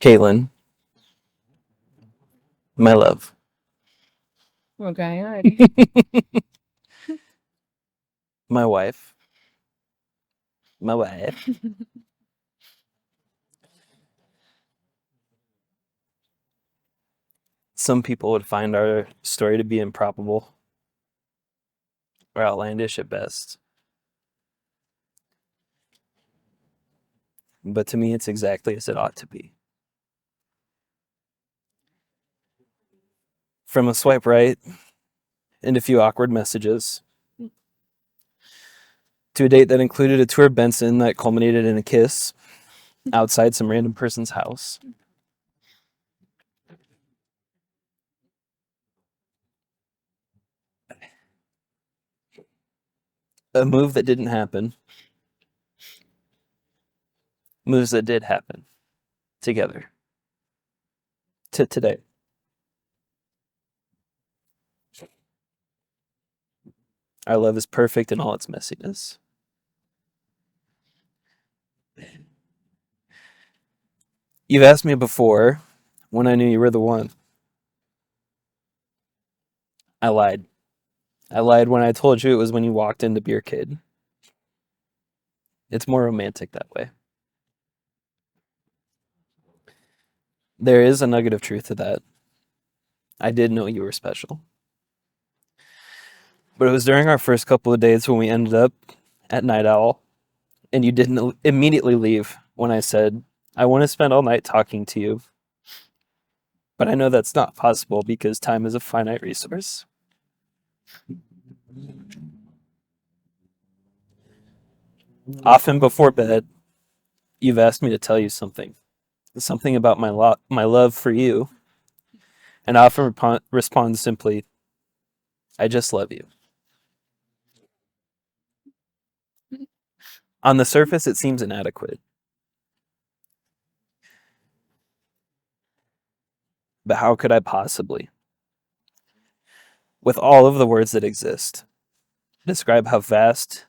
Katelyn, my love. Okay, My wife. My wife. Some people would find our story to be improbable or outlandish at best. But to me, it's exactly as it ought to be. From a swipe right and a few awkward messages to a date that included a tour of Benson that culminated in a kiss outside some random person's house. A move that didn't happen. Moves that did happen together. To today. Our love is perfect in all its messiness. You've asked me before when I knew you were the one. I lied. I lied when I told you it was when you walked into Beer Kid. It's more romantic that way. There is a nugget of truth to that. I did know you were special. But it was during our first couple of dates when we ended up at Night Owl, and you didn't immediately leave when I said, I want to spend all night talking to you. But I know that's not possible because time is a finite resource. Often before bed, you've asked me to tell you something about my love for you, and I often respond simply, I just love you. On the surface, it seems inadequate. But how could I possibly, with all of the words that exist, describe how vast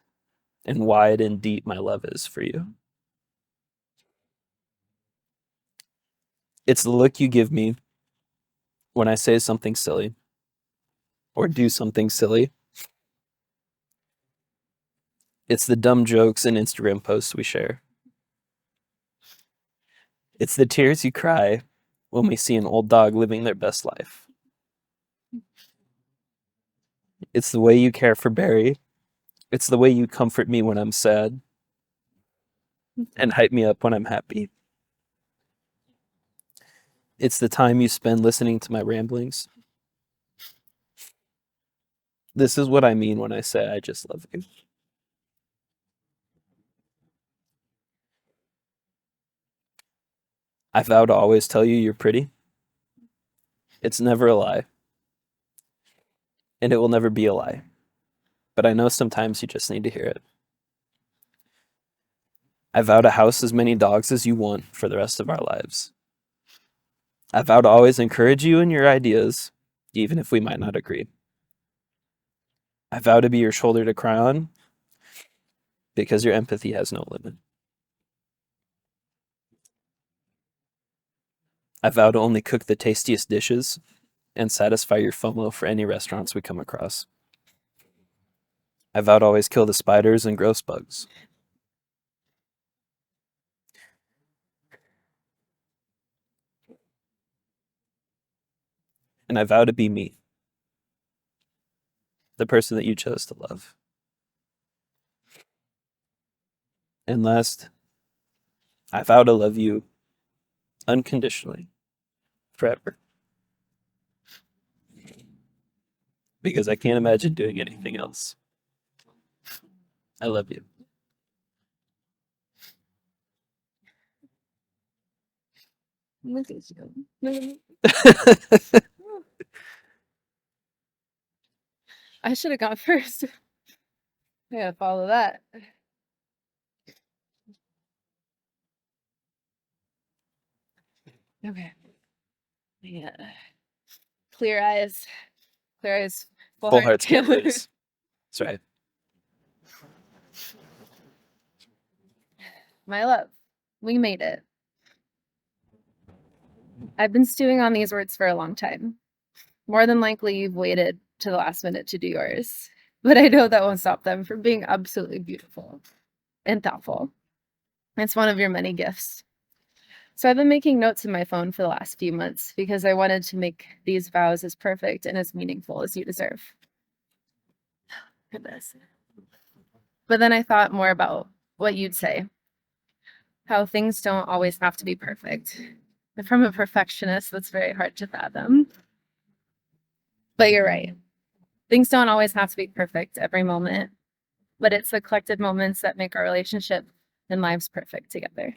and wide and deep my love is for you? It's the look you give me when I say something silly or do something silly. It's the dumb jokes and Instagram posts we share. It's the tears you cry when we see an old dog living their best life. It's the way you care for Barry. It's the way you comfort me when I'm sad and hype me up when I'm happy. It's the time you spend listening to my ramblings. This is what I mean when I say I just love you. I vow to always tell you you're pretty. It's never a lie. And it will never be a lie. But I know sometimes you just need to hear it. I vow to house as many dogs as you want for the rest of our lives. I vow to always encourage you in your ideas, even if we might not agree. I vow to be your shoulder to cry on because your empathy has no limit. I vow to only cook the tastiest dishes and satisfy your FOMO for any restaurants we come across. I vow to always kill the spiders and gross bugs. And I vow to be me, the person that you chose to love. And last, I vow to love you unconditionally, forever. Because I can't imagine doing anything else. I love you. Look at you. I should have gone first. I gotta follow that. Okay. Yeah. Clear eyes. Clear eyes. Full hearts can't lose. That's right. My love. We made it. I've been stewing on these words for a long time. More than likely, you've waited to the last minute to do yours, but I know that won't stop them from being absolutely beautiful and thoughtful. It's one of your many gifts. So I've been making notes in my phone for the last few months because I wanted to make these vows as perfect and as meaningful as you deserve. Goodness. But then I thought more about what you'd say, how things don't always have to be perfect. And from a perfectionist, that's very hard to fathom. But you're right. Things don't always have to be perfect every moment, but it's the collective moments that make our relationship and lives perfect together.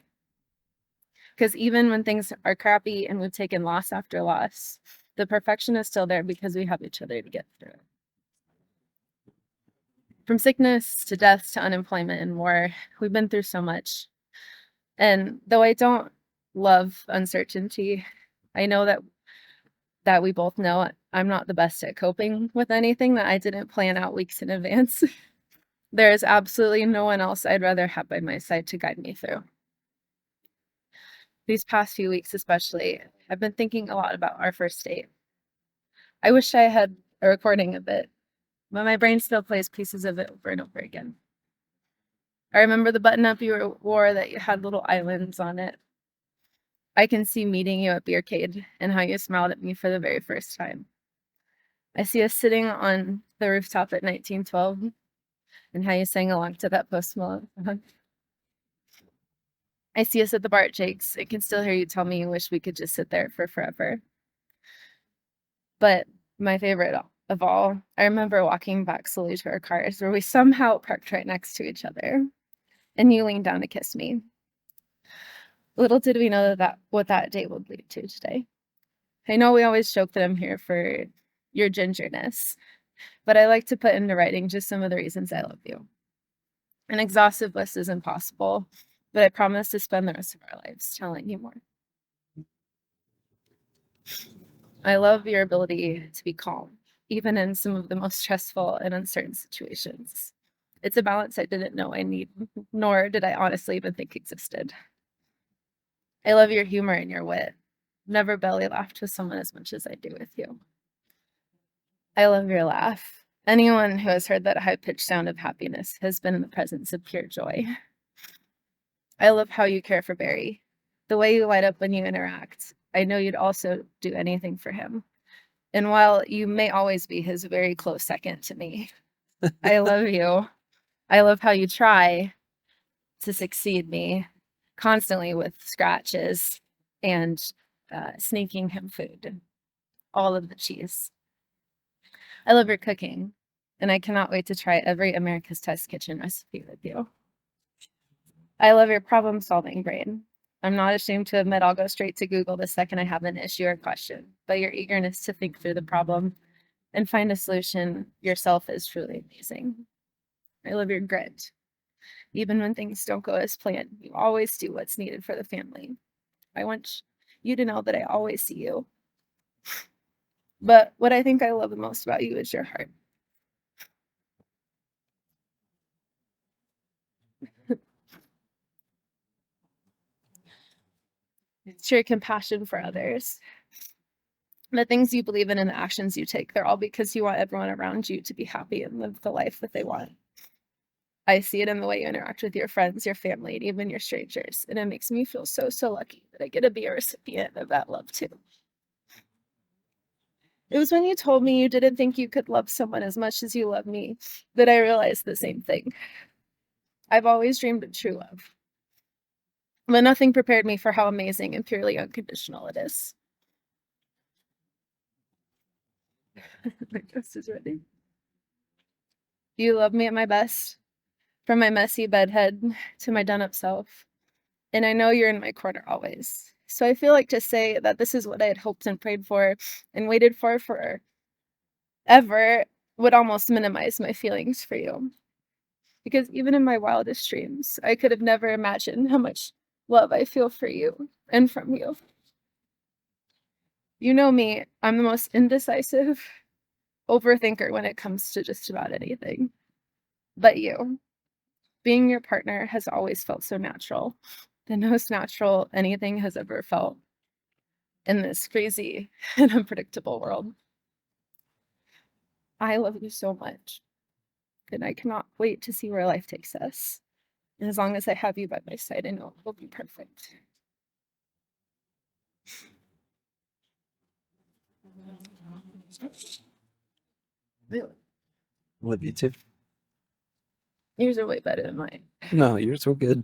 Because even when things are crappy and we've taken loss after loss, the perfection is still there because we have each other to get through it. From sickness to death to unemployment and war, we've been through so much. And though I don't love uncertainty, I know that we both know I'm not the best at coping with anything that I didn't plan out weeks in advance. There is absolutely no one else I'd rather have by my side to guide me through. These past few weeks especially, I've been thinking a lot about our first date. I wish I had a recording of it, but my brain still plays pieces of it over and over again. I remember the button-up you wore that you had little islands on it. I can see meeting you at Beercade and how you smiled at me for the very first time. I see us sitting on the rooftop at 1912 and how you sang along to that Post Malone song. I see us at the bar at Jake's. I can still hear you tell me you wish we could just sit there for forever. But my favorite of all, I remember walking back slowly to our cars where we somehow parked right next to each other, and you leaned down to kiss me. Little did we know that what that date would lead to today. I know we always joke that I'm here for your gingerness, but I like to put into writing just some of the reasons I love you. An exhaustive list is impossible, but I promise to spend the rest of our lives telling you more. I love your ability to be calm, even in some of the most stressful and uncertain situations. It's a balance I didn't know I need, nor did I honestly even think existed. I love your humor and your wit. Never belly laughed with someone as much as I do with you. I love your laugh. Anyone who has heard that high-pitched sound of happiness has been in the presence of pure joy. I love how you care for Barry. The way you light up when you interact. I know you'd also do anything for him. And while you may always be his very close second to me, I love you. I love how you try to succeed me constantly with scratches and sneaking him food, all of the cheese. I love your cooking, and I cannot wait to try every America's Test Kitchen recipe with you. I love your problem-solving brain. I'm not ashamed to admit I'll go straight to Google the second I have an issue or question, but your eagerness to think through the problem and find a solution yourself is truly amazing. I love your grit. Even when things don't go as planned, you always do what's needed for the family. I want you to know that I always see you. But what I think I love the most about you is your heart. It's your compassion for others. The things you believe in and the actions you take, they're all because you want everyone around you to be happy and live the life that they want. I see it in the way you interact with your friends, your family, and even your strangers. And it makes me feel so, so lucky that I get to be a recipient of that love too. It was when you told me you didn't think you could love someone as much as you love me that I realized the same thing. I've always dreamed of true love, but nothing prepared me for how amazing and purely unconditional it is. My toast is ready. You love me at my best, from my messy bedhead to my done-up self. And I know you're in my corner always. So I feel like to say that this is what I had hoped and prayed for and waited for forever would almost minimize my feelings for you. Because even in my wildest dreams, I could have never imagined how much love I feel for you and from you. You know me, I'm the most indecisive overthinker when it comes to just about anything. But you, being your partner has always felt so natural. The most natural anything has ever felt. in this crazy and unpredictable world. I love you so much, and I cannot wait to see where life takes us. And as long as I have you by my side, I know it will be perfect. Really? Love you too. Yours are way better than mine. No, yours were good.